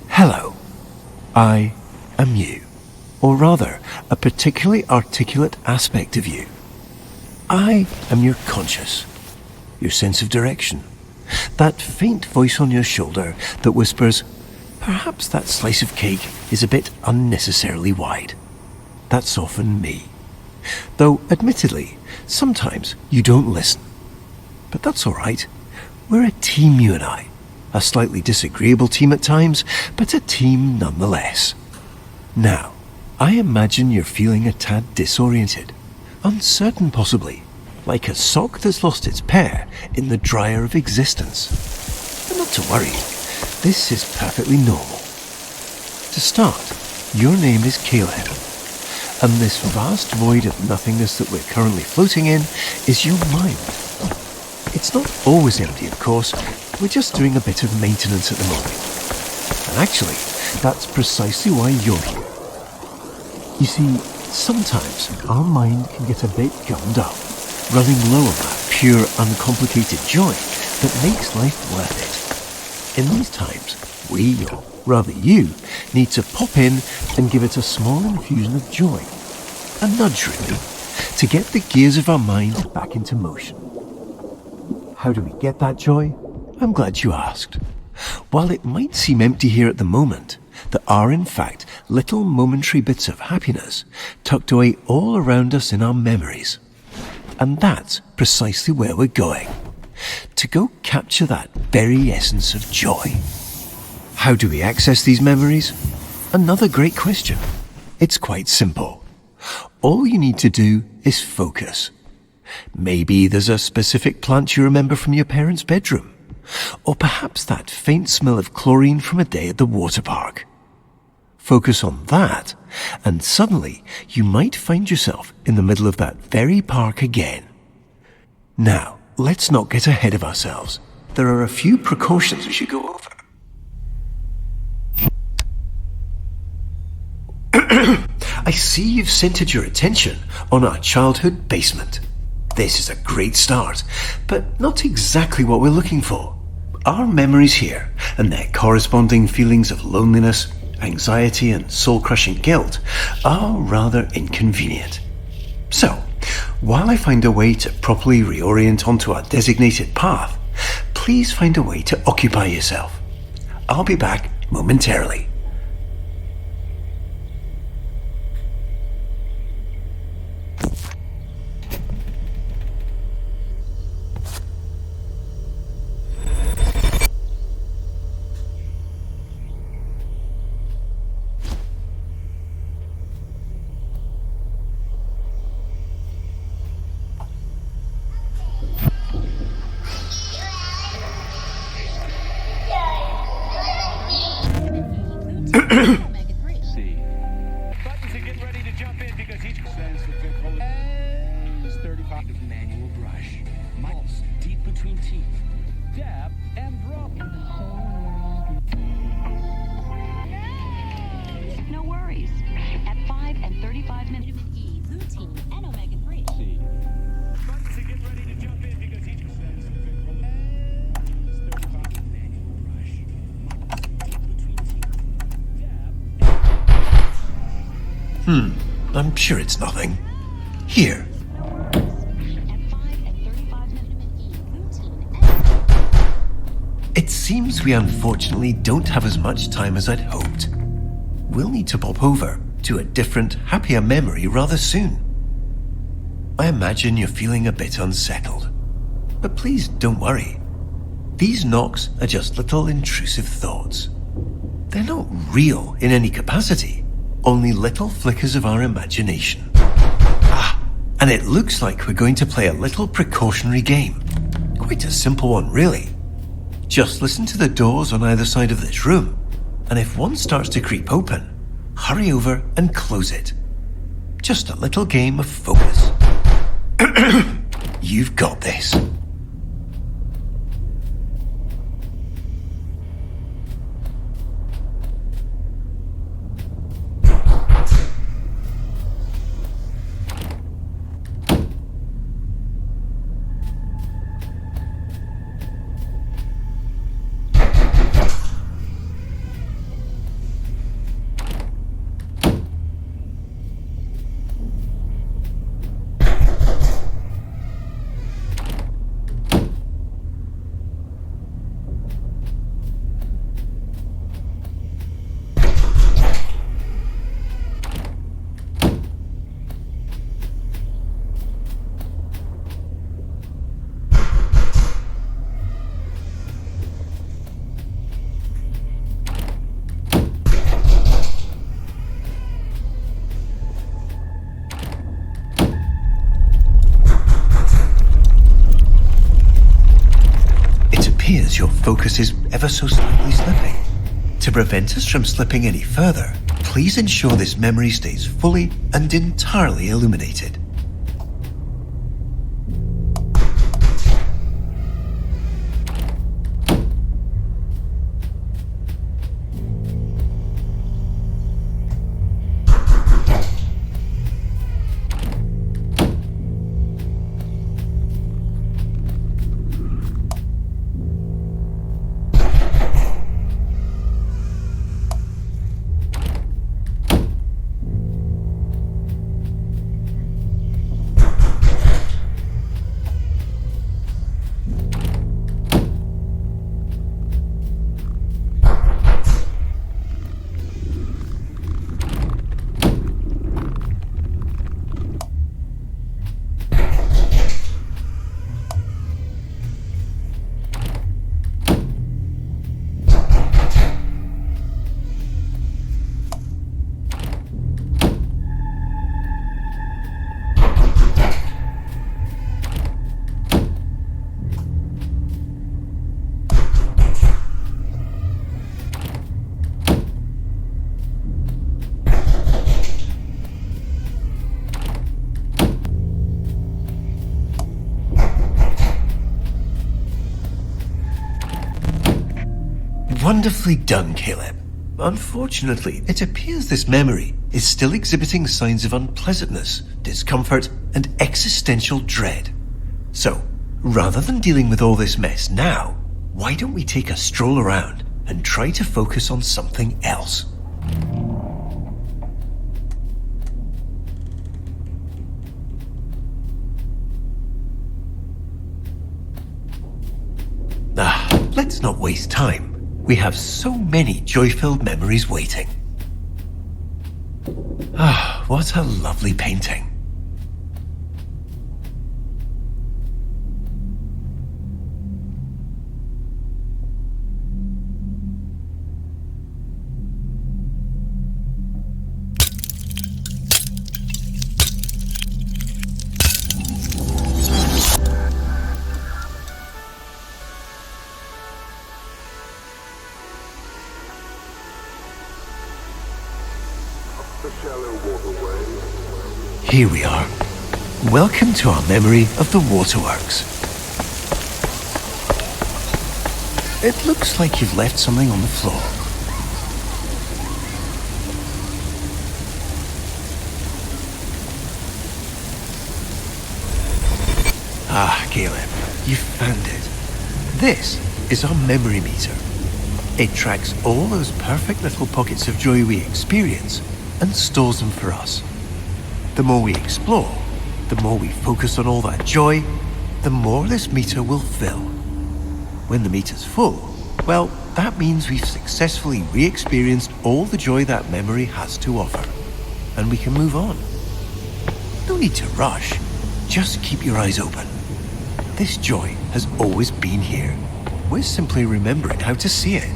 Hello. I am you. Or rather, a particularly articulate aspect of you. I am your conscious, your sense of direction. That faint voice on your shoulder that whispers, perhaps that slice of cake is a bit unnecessarily wide. That's often me. Though, admittedly, sometimes you don't listen. But that's all right. We're a team, you and I. A slightly disagreeable team at times, but a team nonetheless. Now, I imagine you're feeling a tad disoriented, uncertain possibly, like a sock that's lost its pair in the dryer of existence. But not to worry, this is perfectly normal. To start, your name is Caleb, and this vast void of nothingness that we're currently floating in is your mind. It's not always empty, of course. We're just doing a bit of maintenance at the moment. And actually, that's precisely why you're here. You see, sometimes our mind can get a bit gummed up, running low on that pure, uncomplicated joy that makes life worth it. In these times, we, or rather you, need to pop in and give it a small infusion of joy. A nudge, really, to get the gears of our mind back into motion. How do we get that joy? I'm glad you asked. While it might seem empty here at the moment, there are in fact little momentary bits of happiness tucked away all around us in our memories. And that's precisely where we're going. To go capture that very essence of joy. How do we access these memories? Another great question. It's quite simple. All you need to do is focus. Maybe there's a specific plant you remember from your parents' bedroom. Or perhaps that faint smell of chlorine from a day at the water park. Focus on that, and suddenly you might find yourself in the middle of that very park again. Now, let's not get ahead of ourselves. There are a few precautions we should go over. I see you've centered your attention on our childhood basement. This is a great start, but not exactly what we're looking for. Our memories here, and their corresponding feelings of loneliness, anxiety, and soul-crushing guilt, are rather inconvenient. So, while I find a way to properly reorient onto our designated path, please find a way to occupy yourself. I'll be back momentarily. Buttons and get ready to jump in because each sense is 35 of manual brush. Miles deep between teeth. Dab and drop. No worries. At 5 and 35 minutes. Vitamin E, lutein, and omega-3. Buttons and get ready to jump in because each sense is 35 of manual brush. Miles deep between teeth. Dab. I'm sure it's nothing. Here. At 5 and 35 vitamin E, lutein, and... It seems we unfortunately don't have as much time as I'd hoped. We'll need to pop over to a different, happier memory rather soon. I imagine you're feeling a bit unsettled. But please don't worry. These knocks are just little intrusive thoughts. They're not real in any capacity, only little flickers of our imagination. And it looks like we're going to play a little precautionary game. Quite a simple one, really. Just listen to the doors on either side of this room, and if one starts to creep open, hurry over and close it. Just a little game of focus. You've got this. appears your focus is ever so slightly slipping. To prevent us from slipping any further, please ensure this memory stays fully and entirely illuminated. Wonderfully done, Caleb. Unfortunately, it appears this memory is still exhibiting signs of unpleasantness, discomfort, and existential dread. So, rather than dealing with all this mess now, why don't we take a stroll around and try to focus on something else? Let's not waste time. We have so many joy-filled memories waiting. What a lovely painting. Here we are. Welcome to our memory of the waterworks. It looks like you've left something on the floor. Caleb, you found it. This is our memory meter. It tracks all those perfect little pockets of joy we experience and stores them for us. The more we explore, the more we focus on all that joy, the more this meter will fill. When the meter's full, well, that means we've successfully re-experienced all the joy that memory has to offer, and we can move on. No need to rush, just keep your eyes open. This joy has always been here. We're simply remembering how to see it.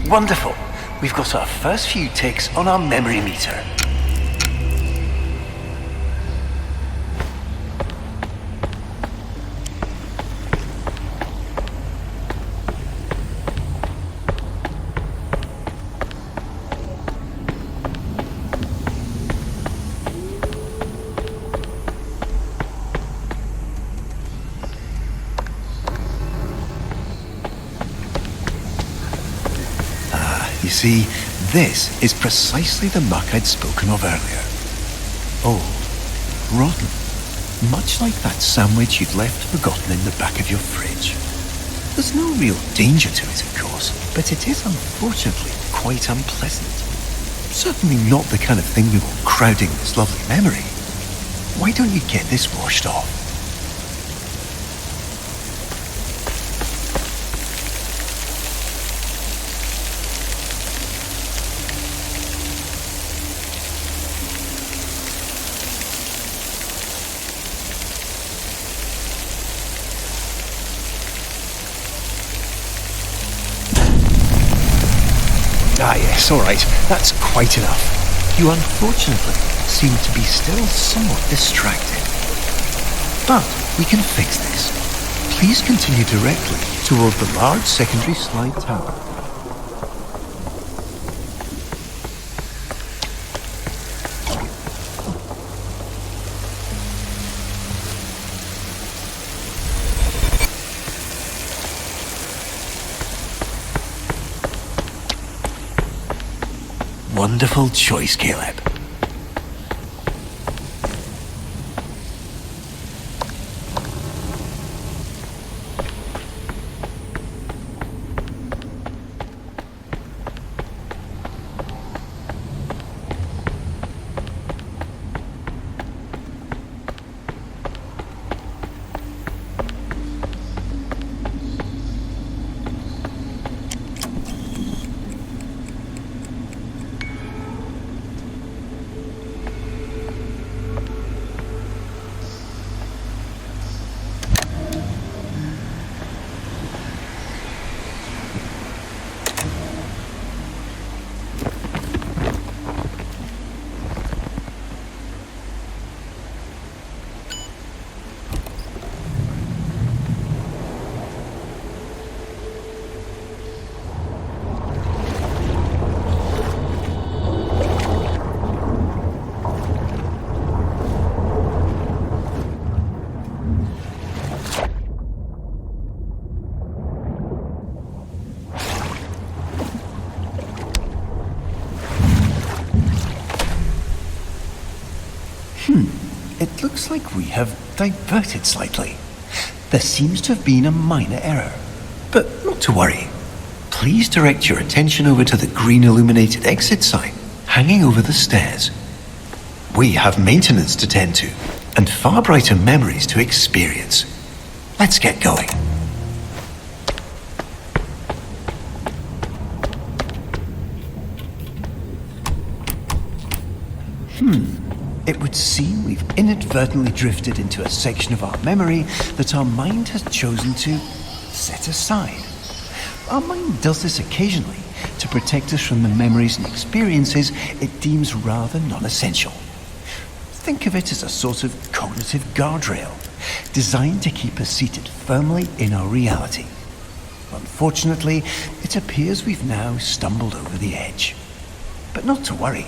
Wonderful. we've got our first few ticks on our memory meter. You see, this is precisely the muck I'd spoken of earlier. Old, rotten, much like that sandwich you'd left forgotten in the back of your fridge. There's no real danger to it, of course, but it is unfortunately quite unpleasant. Certainly not the kind of thing we want crowding this lovely memory. Why don't you get this washed off? Ah yes, alright, that's quite enough. You unfortunately seem to be still somewhat distracted. But we can fix this. Please continue directly toward the large secondary slide tower. Wonderful choice, Caleb. It looks like we have diverted slightly. There seems to have been a minor error, but not to worry. Please direct your attention over to the green illuminated exit sign hanging over the stairs. We have maintenance to tend to and far brighter memories to experience. Let's get going. It would seem we've inadvertently drifted into a section of our memory that our mind has chosen to set aside. Our mind does this occasionally to protect us from the memories and experiences it deems rather non-essential. Think of it as a sort of cognitive guardrail, designed to keep us seated firmly in our reality. Unfortunately, it appears we've now stumbled over the edge. But not to worry.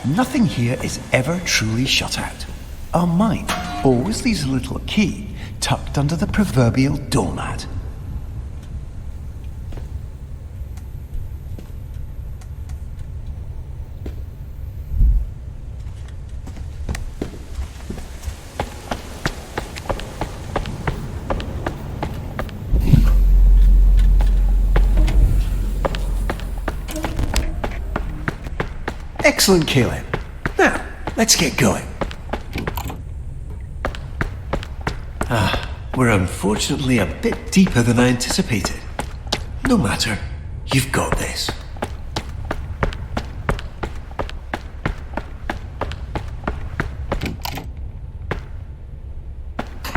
Nothing here is ever truly shut out. Our mind always leaves a little key tucked under the proverbial doormat. Excellent, Caleb. Now, let's get going. We're unfortunately a bit deeper than I anticipated. No matter, you've got this.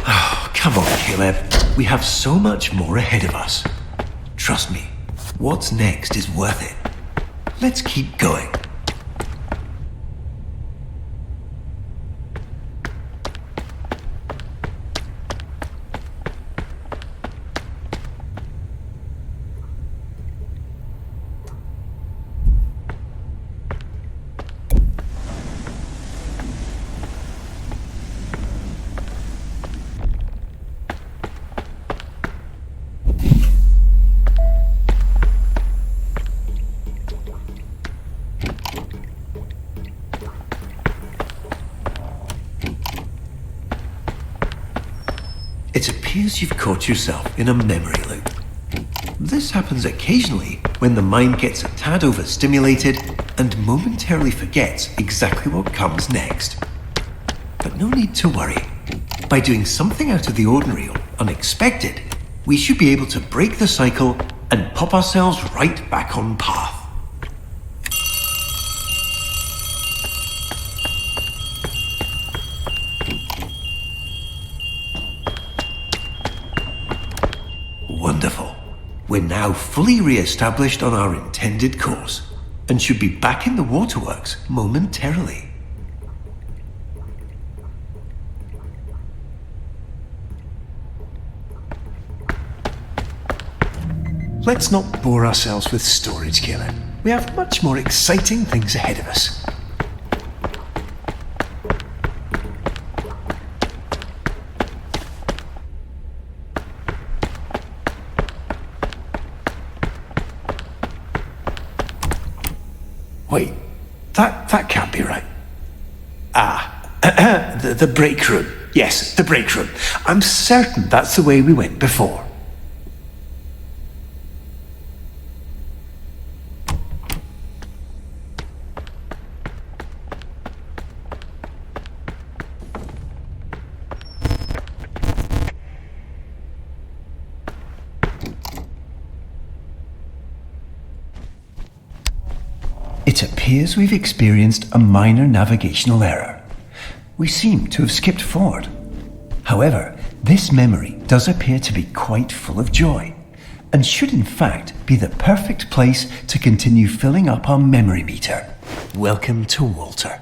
Oh, come on, Caleb. We have so much more ahead of us. Trust me, what's next is worth it. let's keep going. It appears you've caught yourself in a memory loop. This happens occasionally when the mind gets a tad overstimulated and momentarily forgets exactly what comes next. But no need to worry. By doing something out of the ordinary or unexpected, we should be able to break the cycle and pop ourselves right back on path. Wonderful. We're now fully re-established on our intended course and should be back in the waterworks momentarily. Let's not bore ourselves with storage, Kayla. We have much more exciting things ahead of us. Wait, that can't be right. The break room. Yes, the break room. I'm certain that's the way we went before. It appears we've experienced a minor navigational error. We seem to have skipped forward. However, this memory does appear to be quite full of joy, and should in fact be the perfect place to continue filling up our memory meter. Welcome to Walter.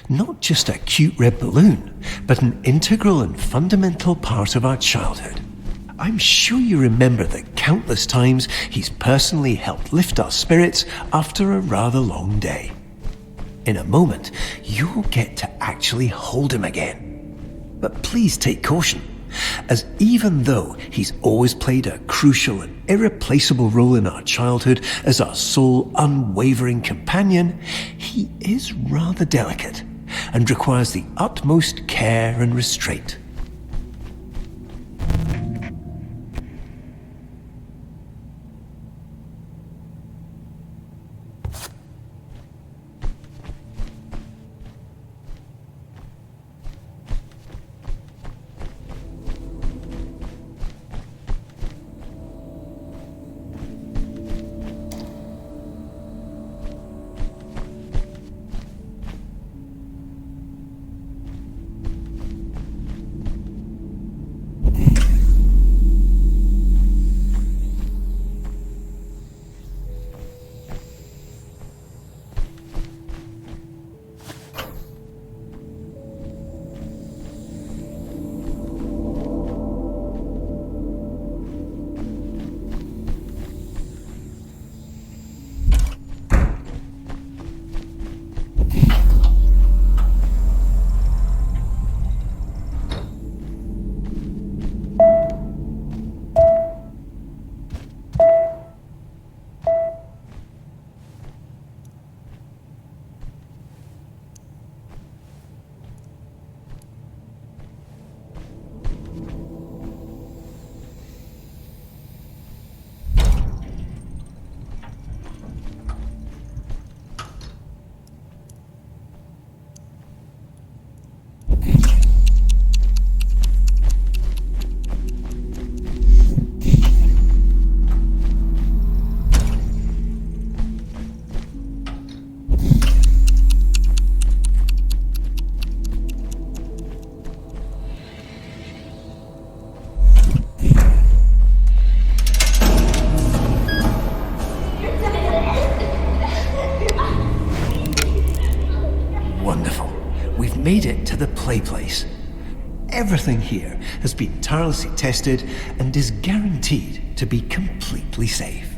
Not just a cute red balloon, but an integral and fundamental part of our childhood. I'm sure you remember the countless times he's personally helped lift our spirits after a rather long day. In a moment, you'll get to actually hold him again. But please take caution, as even though he's always played a crucial and irreplaceable role in our childhood as our sole unwavering companion, he is rather delicate and requires the utmost care and restraint. made it to the play place. Everything here has been tirelessly tested and is guaranteed to be completely safe.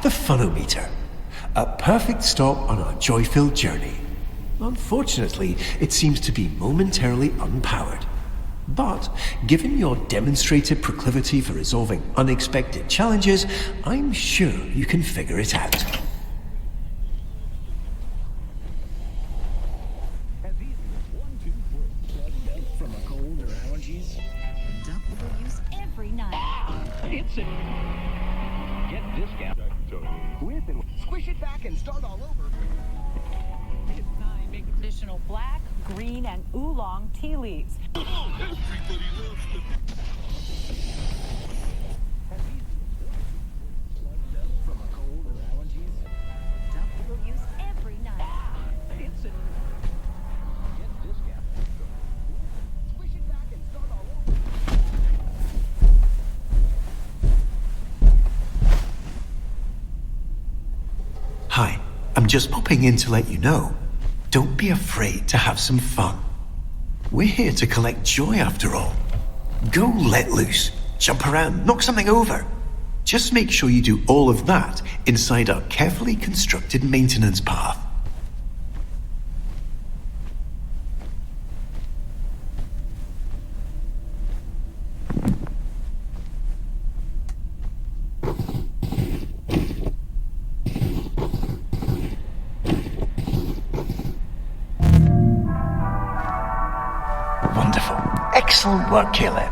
The funometer. A perfect stop on our joy-filled journey. Unfortunately, it seems to be momentarily unpowered. But, given your demonstrated proclivity for resolving unexpected challenges, I'm sure you can figure it out. As easy as 1, 2, 3. Plugged up from a cold or allergies. Double use every night. It's a... Get discount. With and squish it back and start all over. It's time make additional black, green, and oolong tea leaves. Everybody loves the... As easy as 1, 2, 3. Plugged up from a cold or allergies. Double use every night. It's a... Get discount. Squish it back and start all over. Hi, I'm just popping in to let you know. Don't be afraid to have some fun. We're here to collect joy after all. Go let loose, jump around, knock something over. Just make sure you do all of that inside our carefully constructed maintenance path. Wonderful. Excellent work, Caleb.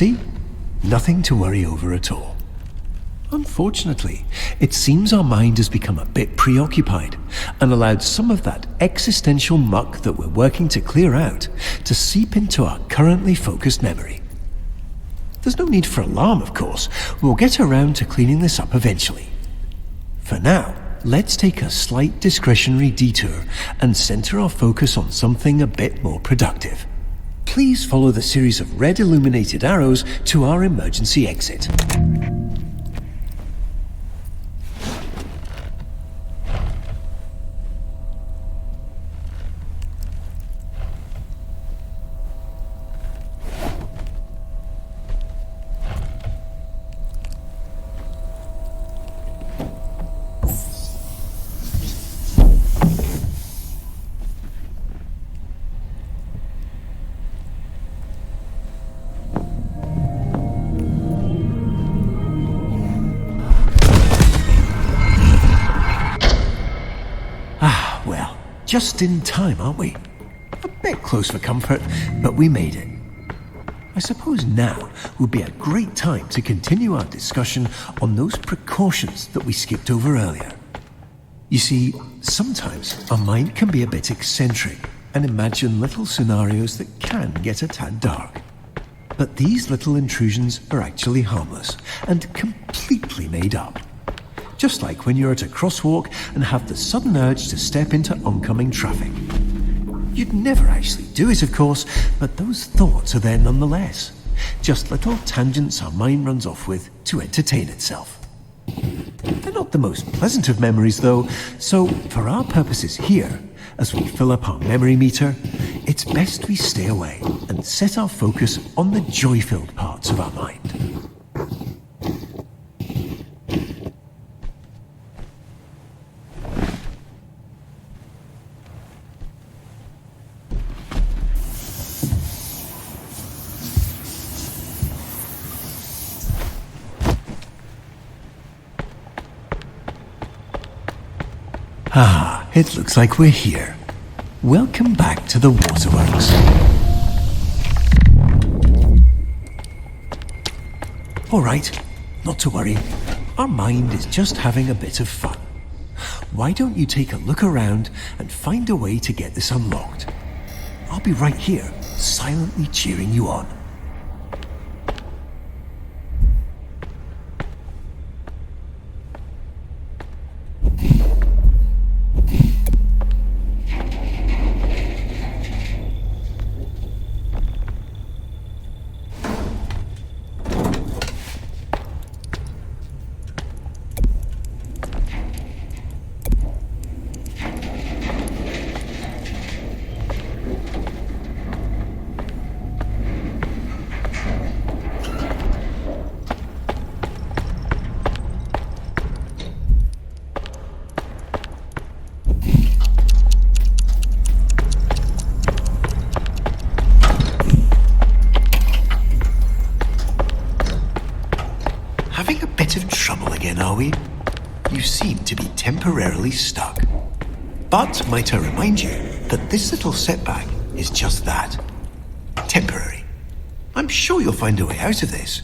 See? Nothing to worry over at all. Unfortunately, it seems our mind has become a bit preoccupied and allowed some of that existential muck that we're working to clear out to seep into our currently focused memory. There's no need for alarm, of course. We'll get around to cleaning this up eventually. For now, let's take a slight discretionary detour and center our focus on something a bit more productive. Please follow the series of red illuminated arrows to our emergency exit. Just in time, aren't we? A bit close for comfort, but we made it. I suppose now would be a great time to continue our discussion on those precautions that we skipped over earlier. You see, sometimes our mind can be a bit eccentric and imagine little scenarios that can get a tad dark. But these little intrusions are actually harmless and completely made up. Just like when you're at a crosswalk and have the sudden urge to step into oncoming traffic. You'd never actually do it, of course, but those thoughts are there nonetheless. Just little tangents our mind runs off with to entertain itself. They're not the most pleasant of memories, though, so for our purposes here, as we fill up our memory meter, it's best we stay away and set our focus on the joy-filled parts of our mind. Ah, it looks like we're here. Welcome back to the waterworks. All right, not to worry. Our mind is just having a bit of fun. Why don't you take a look around and find a way to get this unlocked? I'll be right here, silently cheering you on. Having a bit of trouble again, are we? You seem to be temporarily stuck. But might I remind you that this little setback is just that. Temporary. I'm sure you'll find a way out of this.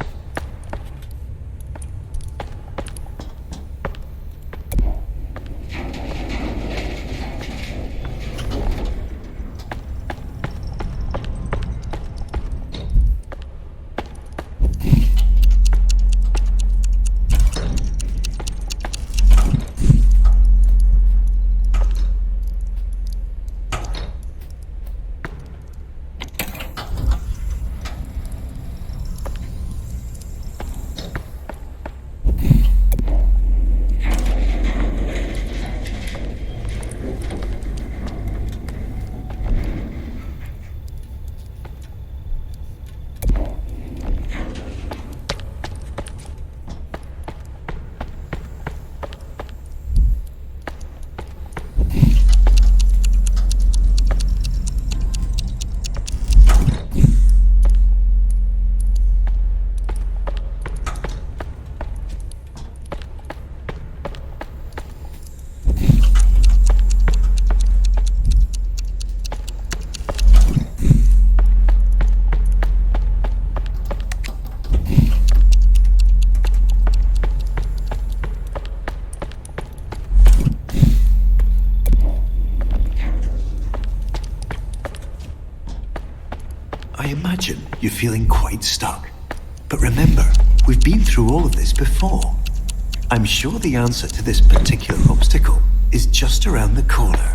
you're feeling quite stuck. But remember, we've been through all of this before. I'm sure the answer to this particular obstacle is just around the corner.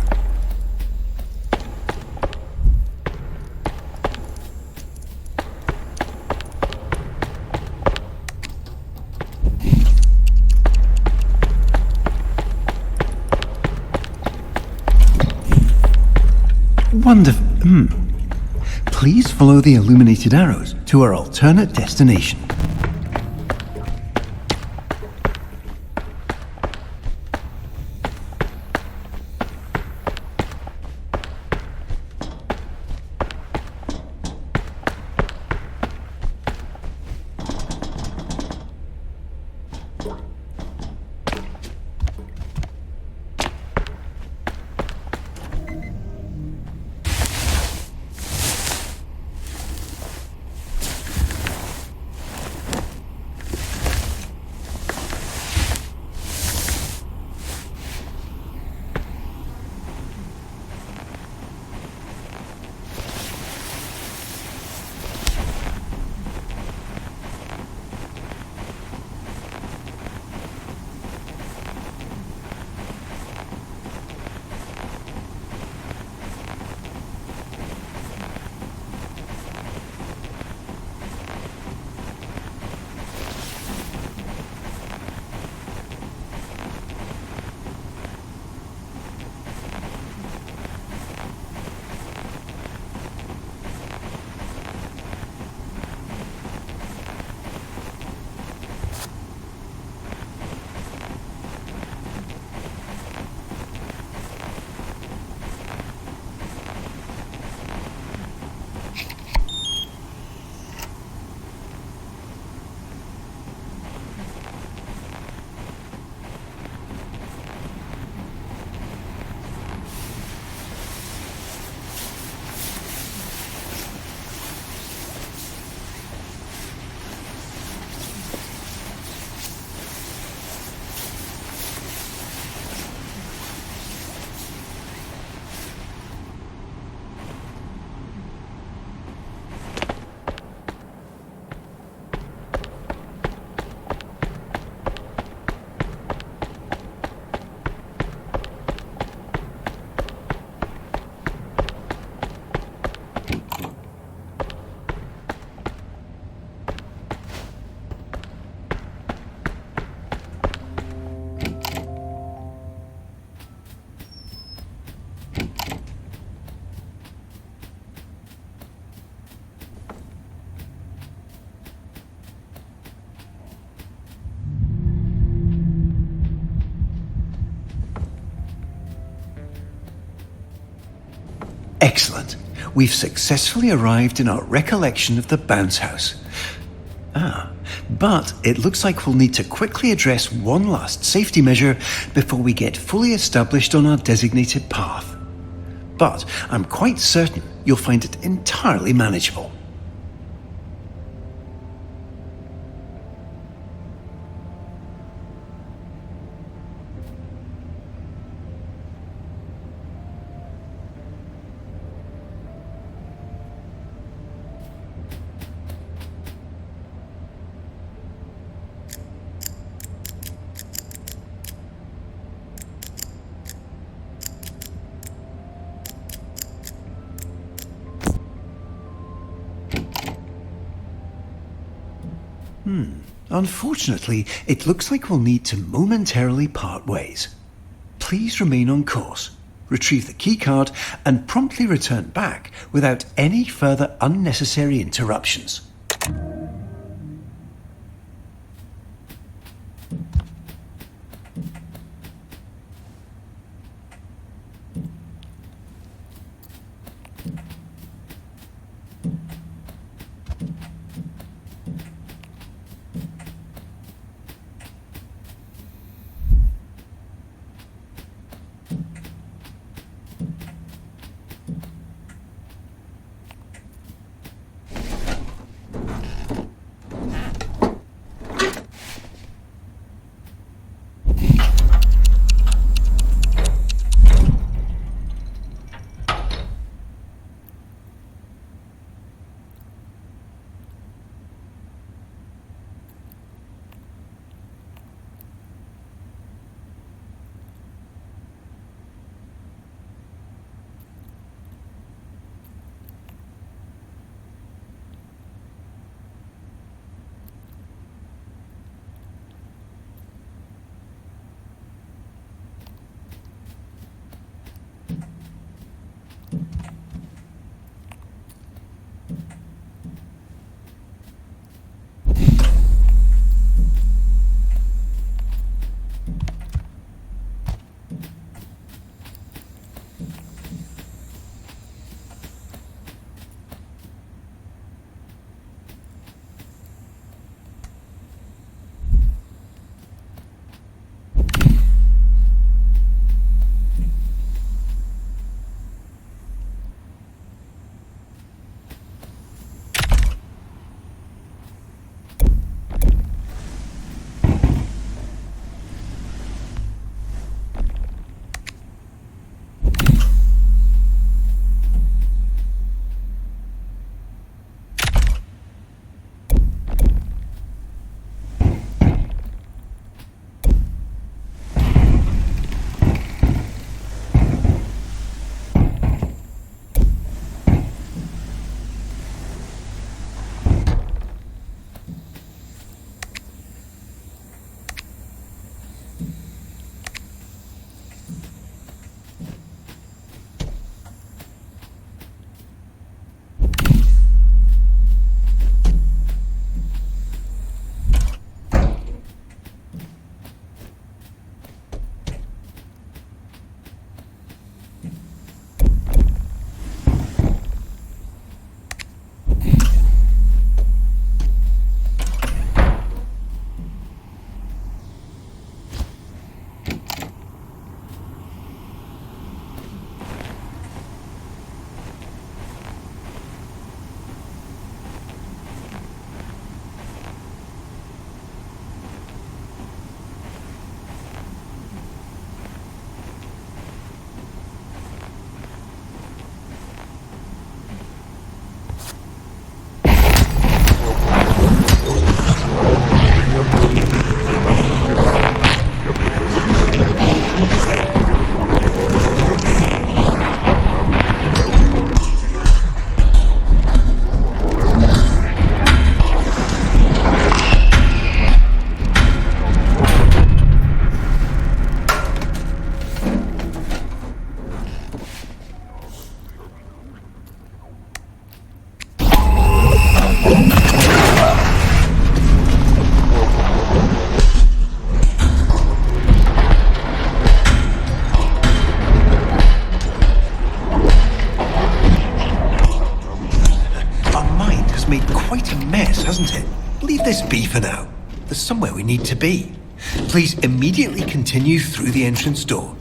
Wonderful. Please follow the illuminated arrows to our alternate destination. Excellent. We've successfully arrived in our recollection of the bounce house. But it looks like we'll need to quickly address one last safety measure before we get fully established on our designated path. But I'm quite certain you'll find it entirely manageable. Unfortunately, it looks like we'll need to momentarily part ways. Please remain on course, retrieve the keycard, and promptly return back without any further unnecessary interruptions. be for now. There's somewhere we need to be. Please immediately continue through the entrance door.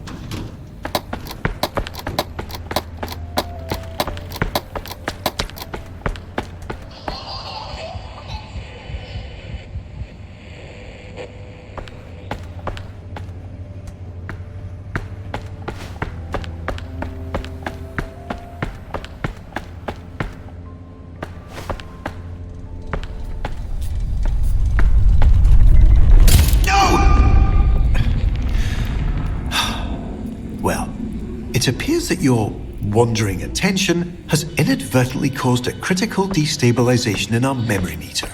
It appears that your wandering attention has inadvertently caused a critical destabilization in our memory meter.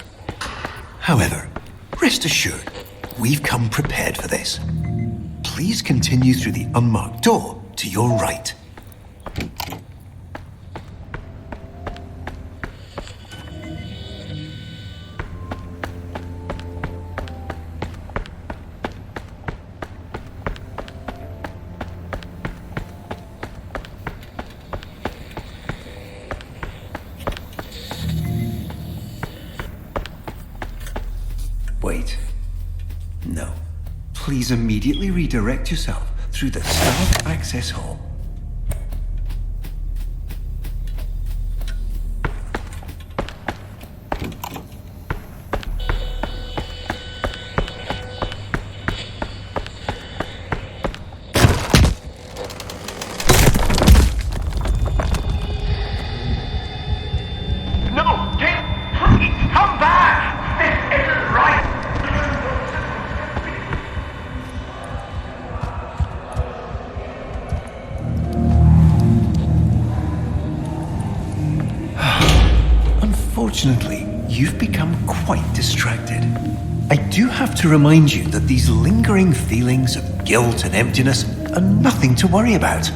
However, rest assured, we've come prepared for this. Please continue through the unmarked door to your right. Wait. No. Please immediately redirect yourself through the staff access hall. Unfortunately, you've become quite distracted. I do have to remind you that these lingering feelings of guilt and emptiness are nothing to worry about.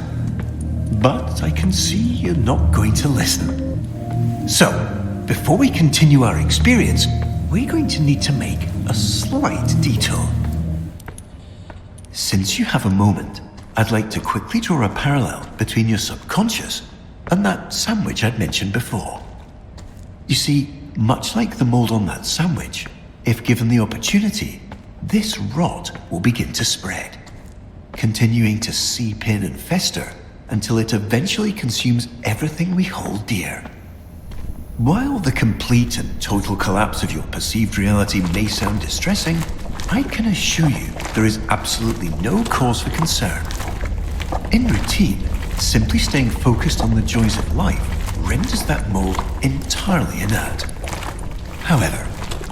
But I can see you're not going to listen. So, before we continue our experience, we're going to need to make a slight detour. Since you have a moment, I'd like to quickly draw a parallel between your subconscious and that sandwich I'd mentioned before. You see, much like the mold on that sandwich, if given the opportunity, this rot will begin to spread, continuing to seep in and fester until it eventually consumes everything we hold dear. While the complete and total collapse of your perceived reality may sound distressing, I can assure you there is absolutely no cause for concern. In routine, simply staying focused on the joys of life renders that mold entirely inert. However,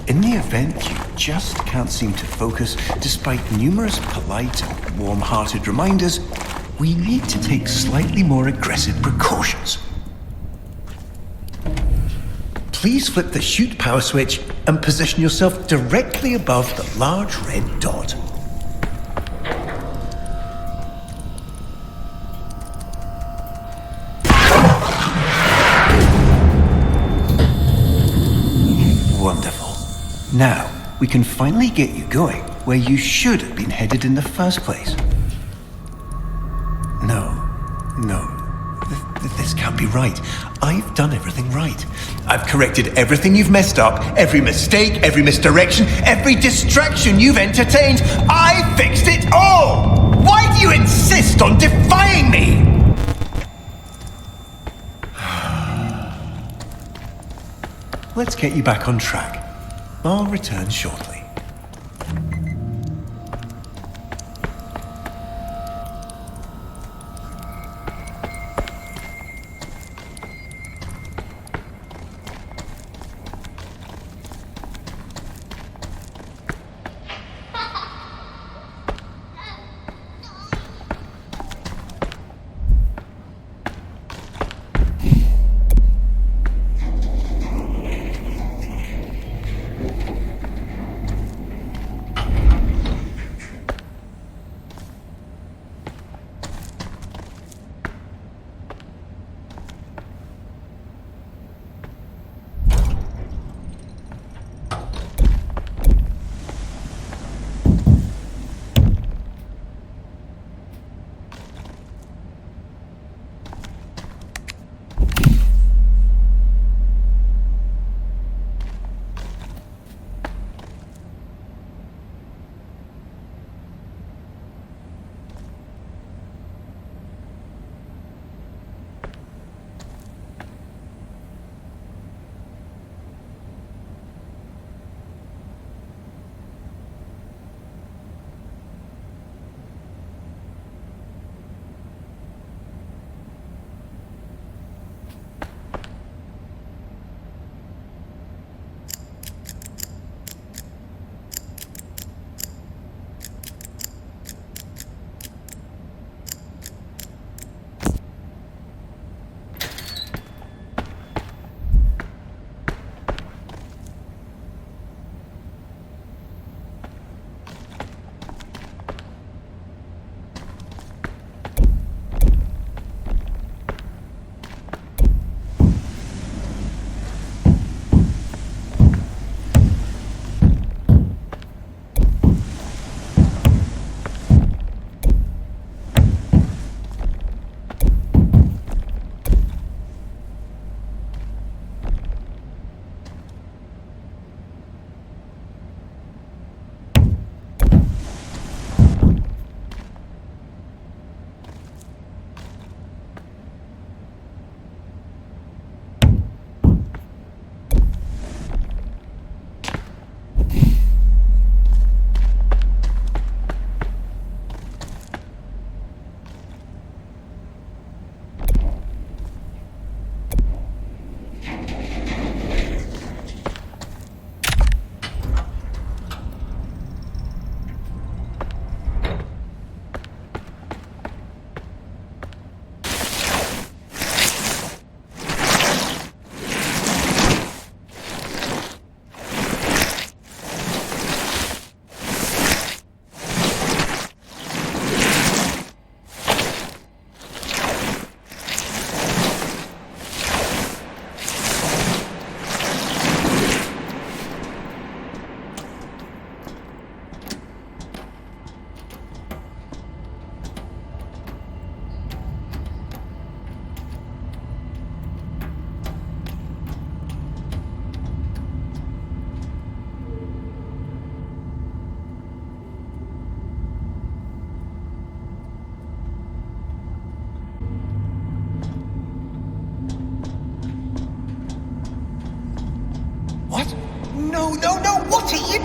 in the event you just can't seem to focus despite numerous polite and warm-hearted reminders, we need to take slightly more aggressive precautions. Please flip the shoot power switch and position yourself directly above the large red dot. Wonderful. Now, we can finally get you going where you should have been headed in the first place. This can't be right. I've done everything right. I've corrected everything you've messed up, every mistake, every misdirection, every distraction you've entertained. I fixed it all! Why do you insist on defying me? Let's get you back on track. I'll return shortly.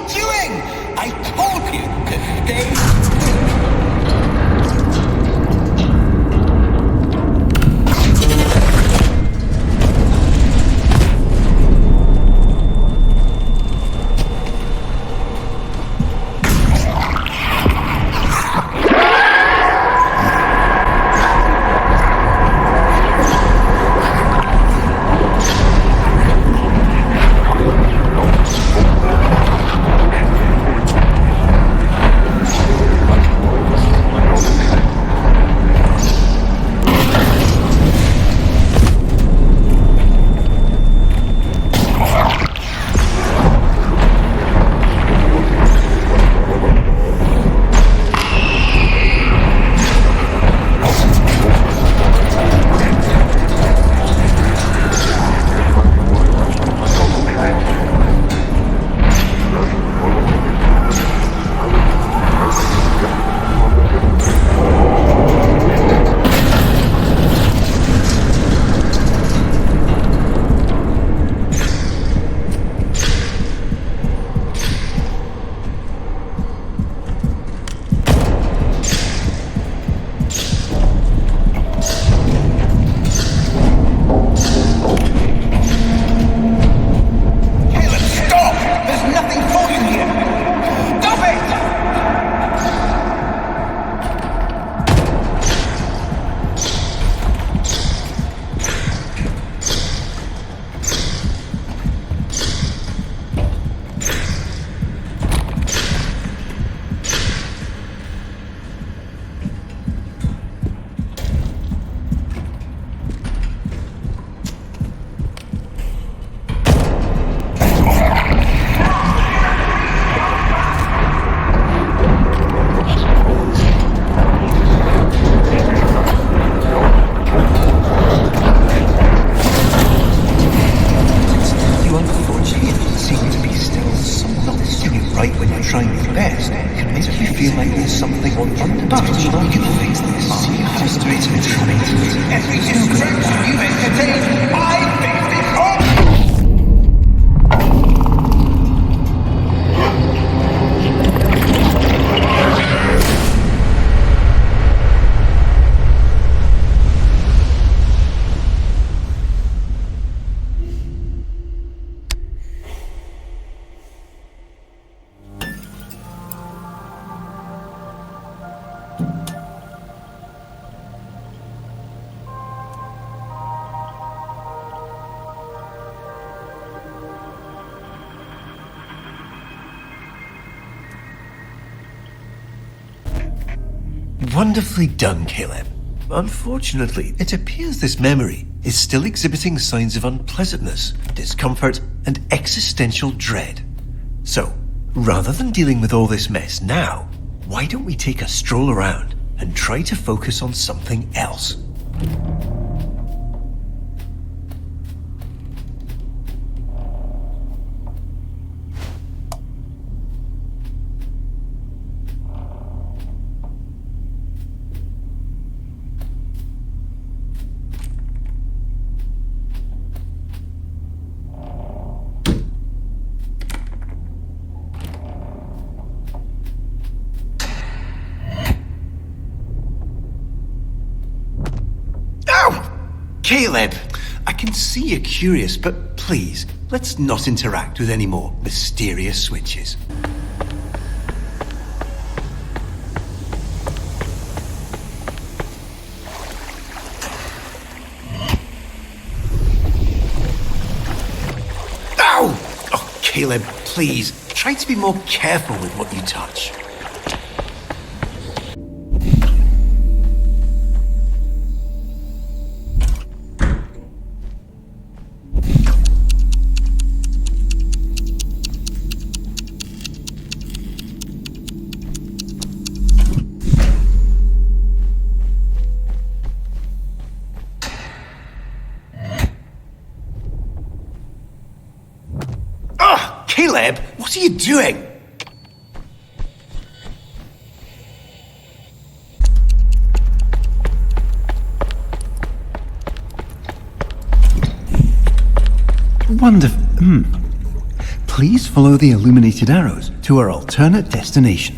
doing? I told you to stay. trying your best can make you feel like there's something on under. But you can fix this. See how frustrated it's coming to me. Every distraction you entertain, I fix it all. Wonderfully done, Caleb. Unfortunately, it appears this memory is still exhibiting signs of unpleasantness, discomfort, and existential dread. So, rather than dealing with all this mess now, why don't we take a stroll around and try to focus on something else? Caleb, I can see you're curious, but please, let's not interact with any more mysterious switches. Ow! Oh, Caleb, please, try to be more careful with what you touch. Caleb, what are you doing? Please follow the illuminated arrows to our alternate destination.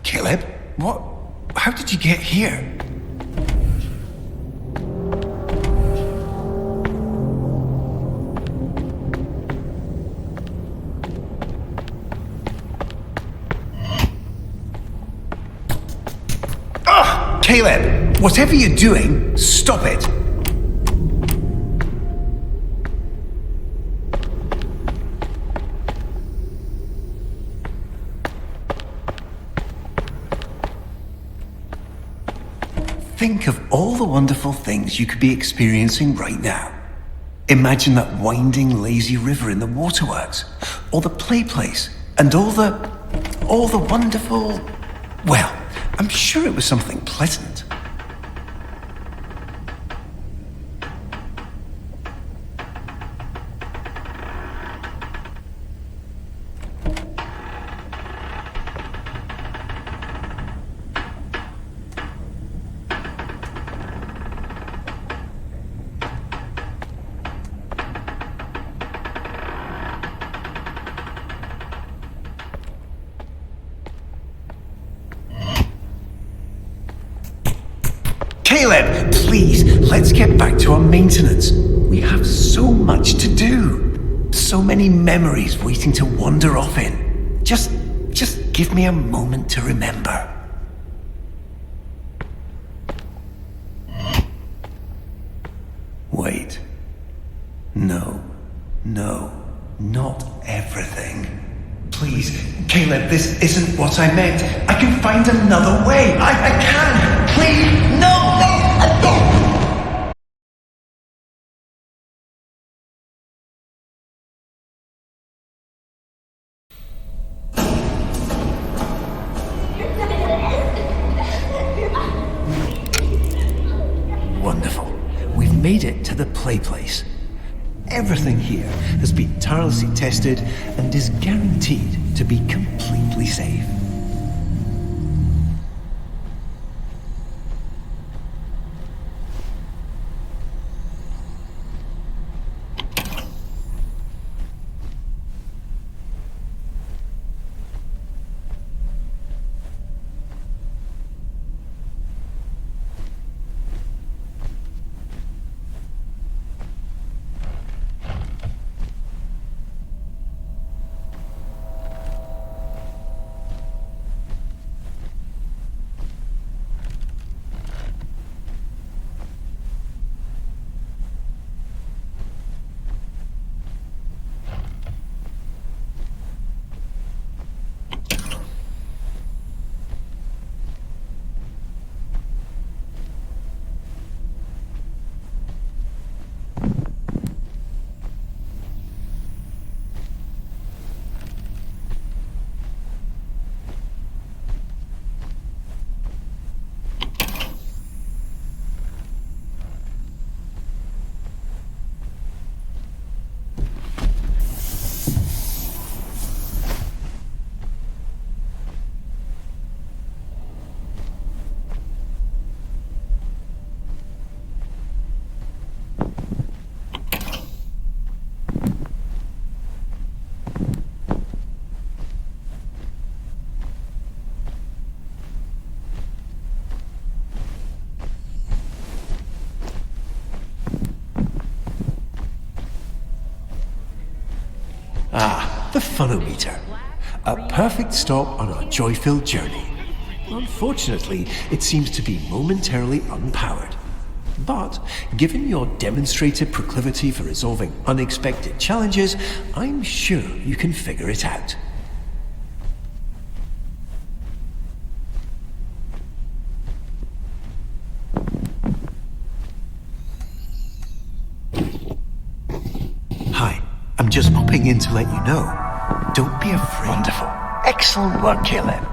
Caleb, what? How did you get here? Ugh! Caleb, whatever you're doing, stop it! Think of all the wonderful things you could be experiencing right now. Imagine that winding, lazy river in the waterworks, or the play place, and all the wonderful... Well, I'm sure it was something pleasant. Caleb, please, let's get back to our maintenance. We have so much to do. So many memories waiting to wander off in. Just give me a moment to remember. Wait. No, not everything. Please, Caleb, this isn't what I meant. I can find another way. I can. Please, no. Wonderful. We've made it to the play place. Everything here has been tirelessly tested and is guaranteed to be completely safe. the funometer. A perfect stop on our joy-filled journey. Unfortunately, it seems to be momentarily unpowered. But, given your demonstrated proclivity for resolving unexpected challenges, I'm sure you can figure it out. Hi, I'm just popping in to let you know. Don't be afraid. Wonderful. Excellent work, Caleb.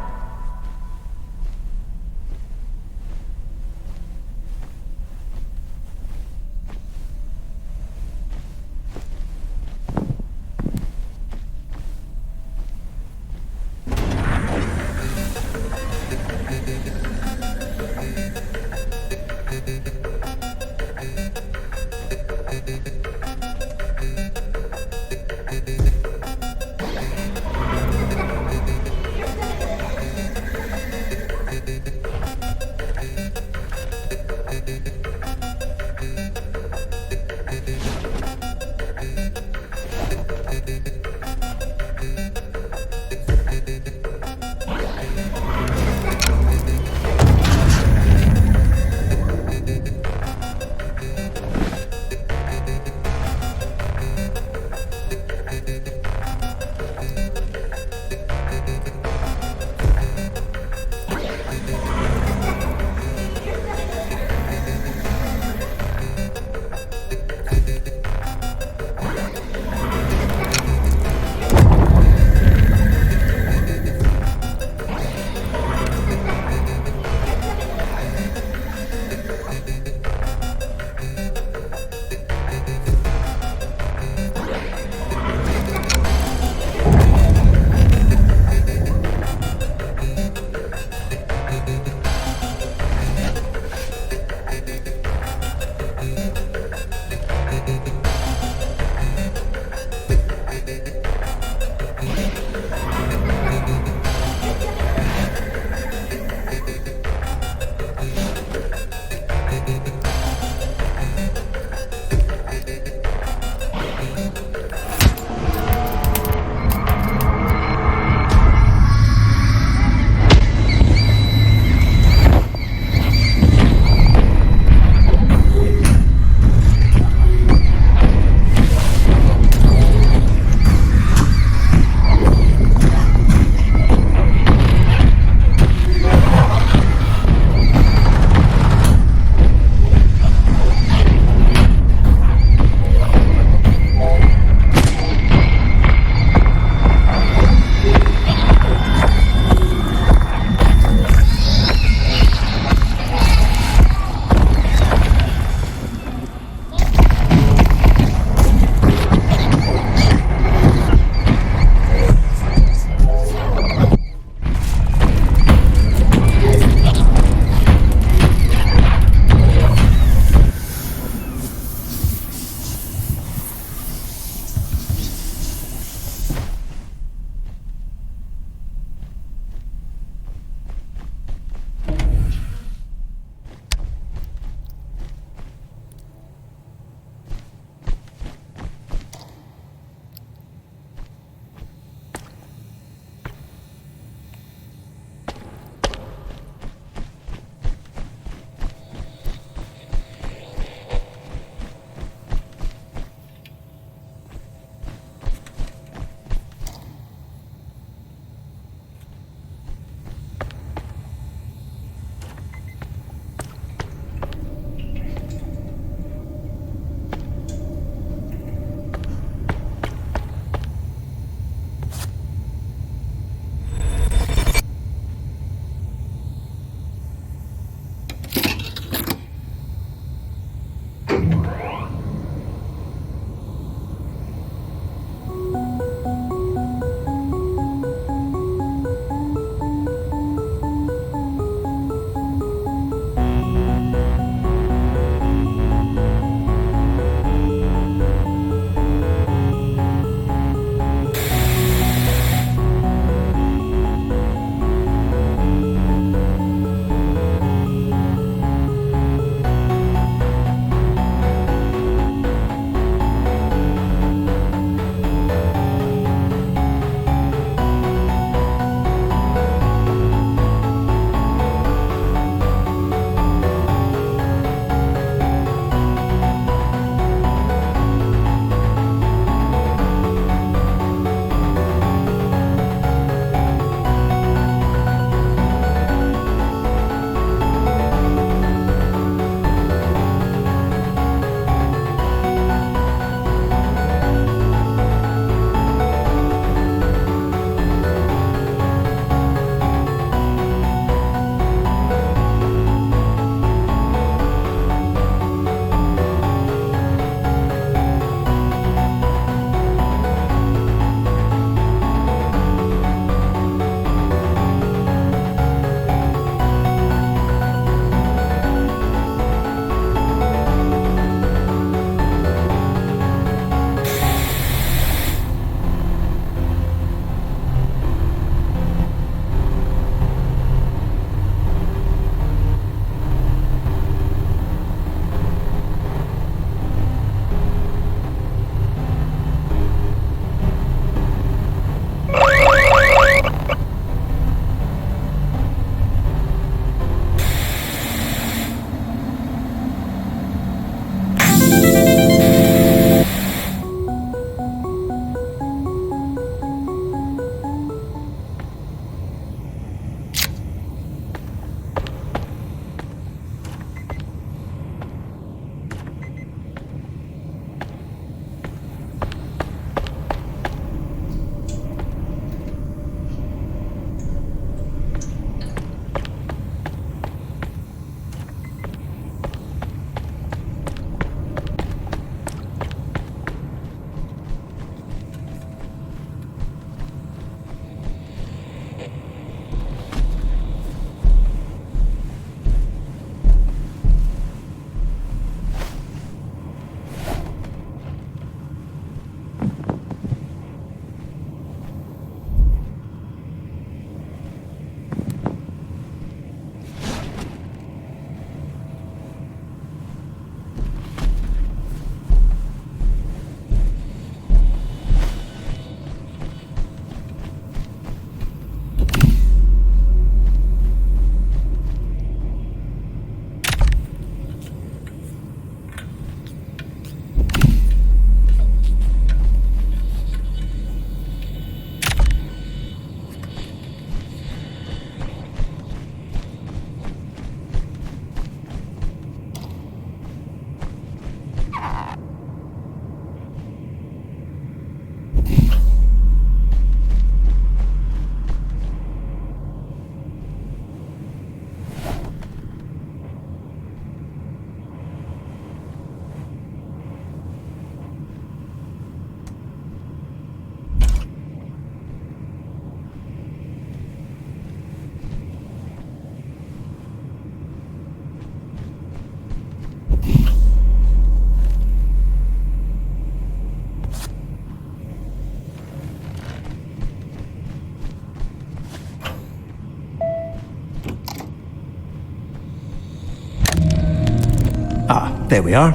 There we are.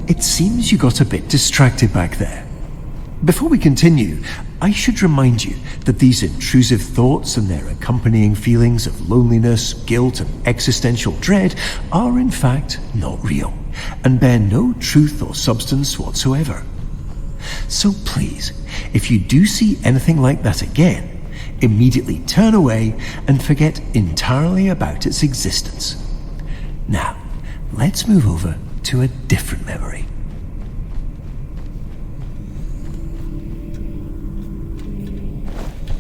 It seems you got a bit distracted back there. Before we continue, I should remind you that these intrusive thoughts and their accompanying feelings of loneliness, guilt, and existential dread are in fact not real, and bear no truth or substance whatsoever. So please, if you do see anything like that again, immediately turn away and forget entirely about its existence. Now, let's move over to a different memory.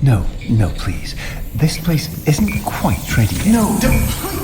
No, please. This place isn't quite ready yet. No, don't.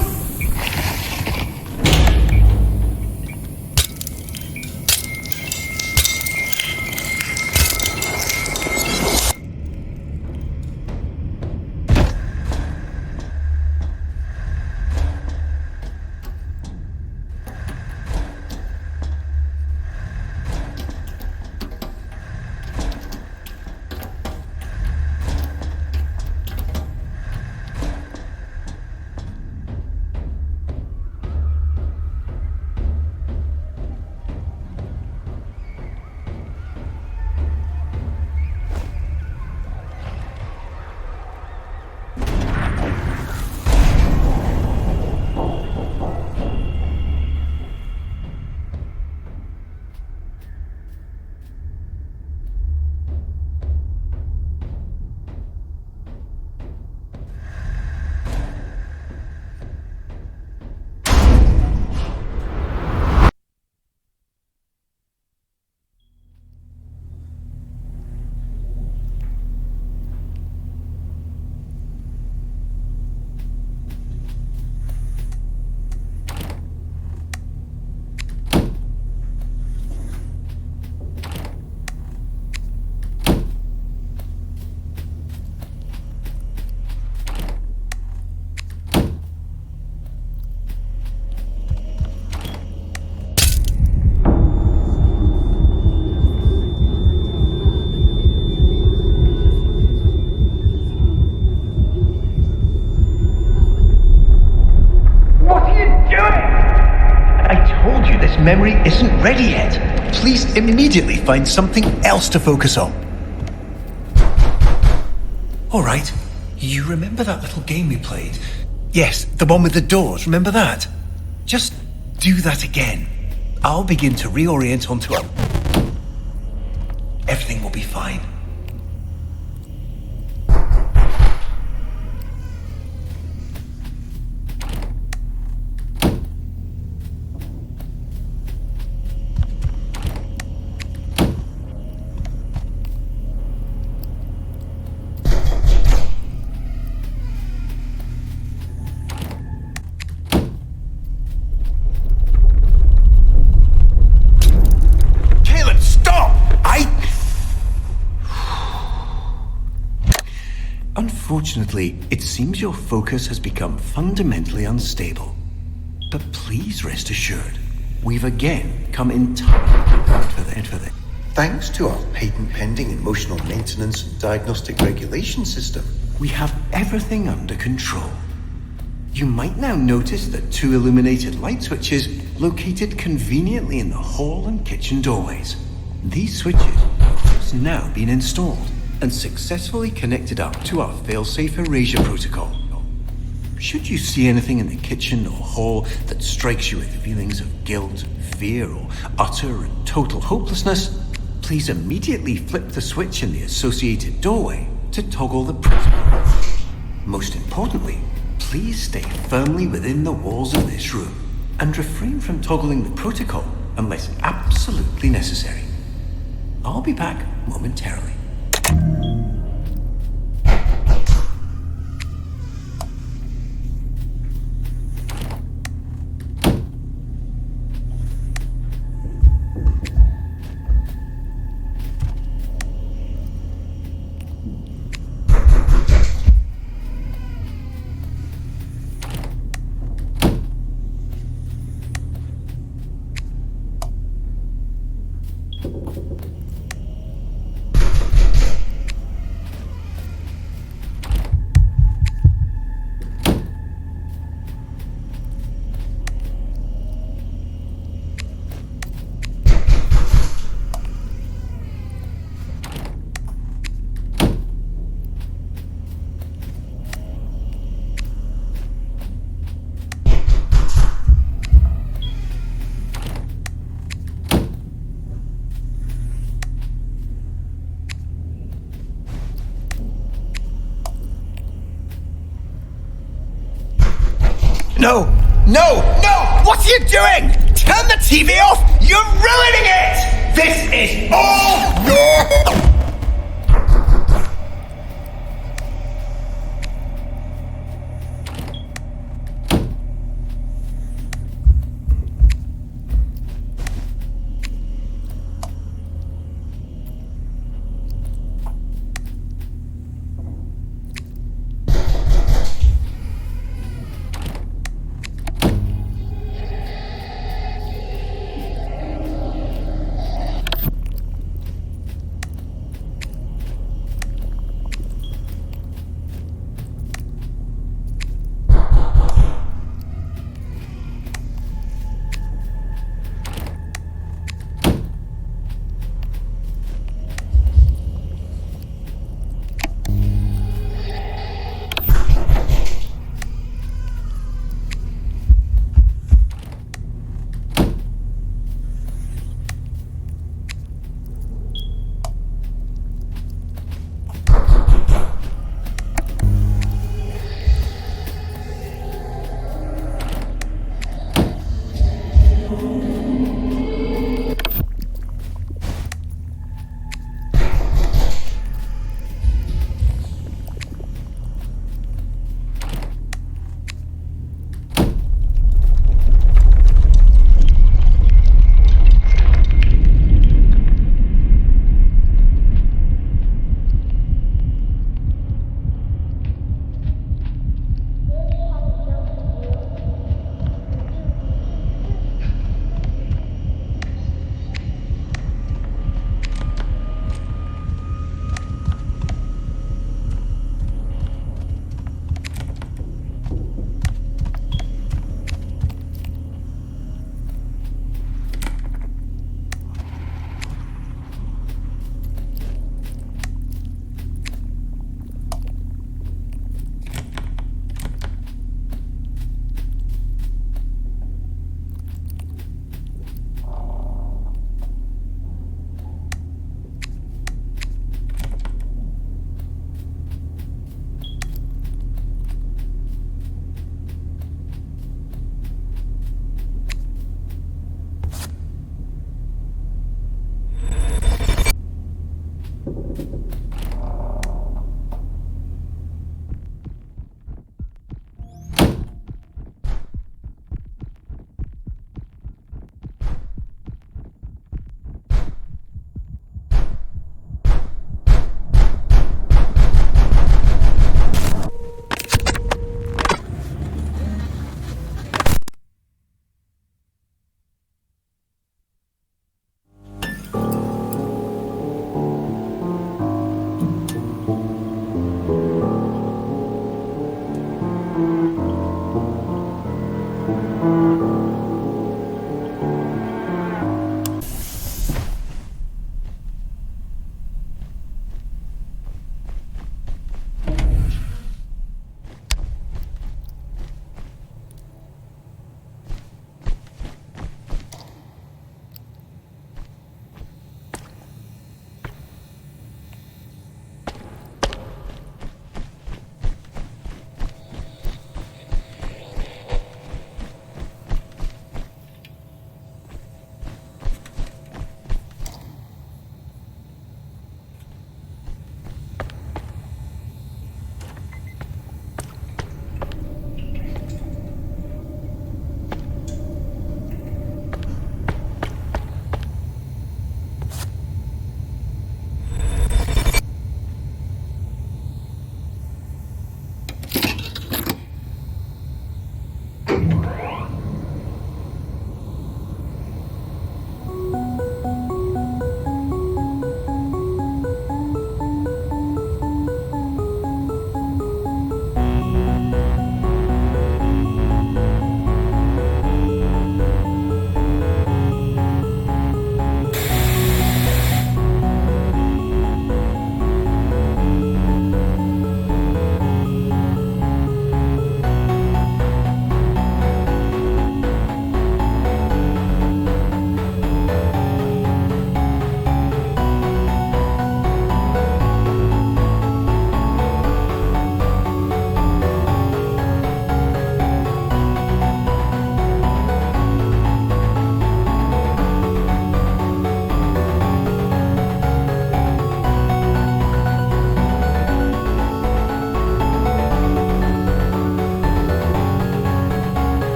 Memory isn't ready yet. Please immediately find something else to focus on. All right, you remember that little game we played? Yes, the one with the doors, remember that? Just do that again. I'll begin to reorient onto it. Everything will be fine. Unfortunately, it seems your focus has become fundamentally unstable. But please rest assured, we've again come entirely prepared for this. Thanks to our patent-pending emotional maintenance and diagnostic regulation system, we have everything under control. You might now notice the 2 illuminated light switches located conveniently in the hall and kitchen doorways. These switches have now been installed and successfully connected up to our fail-safe erasure protocol. Should you see anything in the kitchen or hall that strikes you with feelings of guilt, fear, or utter and total hopelessness, please immediately flip the switch in the associated doorway to toggle the protocol. Most importantly, please stay firmly within the walls of this room and refrain from toggling the protocol unless absolutely necessary. I'll be back momentarily. No! No! No! What are you doing? Turn the TV off! You're ruining it! This is all your...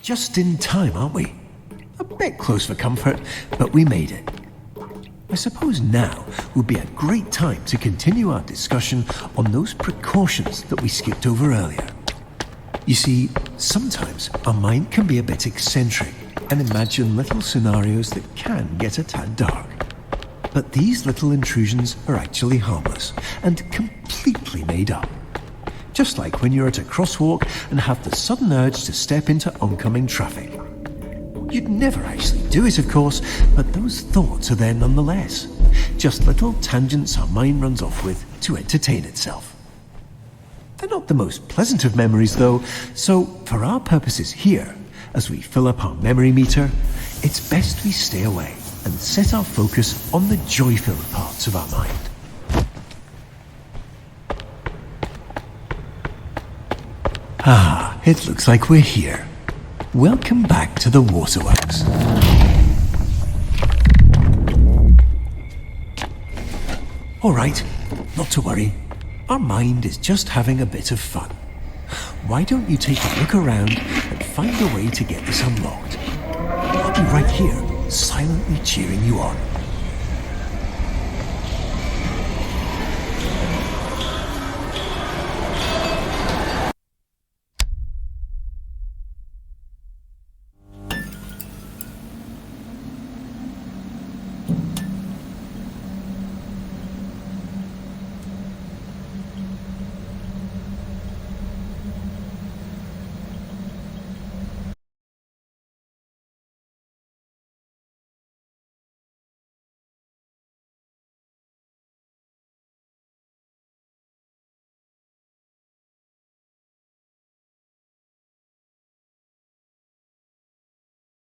Just in time, aren't we? A bit close for comfort, but we made it. I suppose now would be a great time to continue our discussion on those precautions that we skipped over earlier. You see, sometimes our mind can be a bit eccentric and imagine little scenarios that can get a tad dark. But these little intrusions are actually harmless and completely made up. Just like when you're at a crosswalk and have the sudden urge to step into oncoming traffic. You'd never actually do it, of course, but those thoughts are there nonetheless. Just little tangents our mind runs off with to entertain itself. They're not the most pleasant of memories, though, so for our purposes here, as we fill up our memory meter, it's best we stay away and set our focus on the joy-filled parts of our mind. Ah, it looks like we're here. Welcome back to the waterworks. All right, not to worry. Our mind is just having a bit of fun. Why don't you take a look around and find a way to get this unlocked? I'll be right here, silently cheering you on.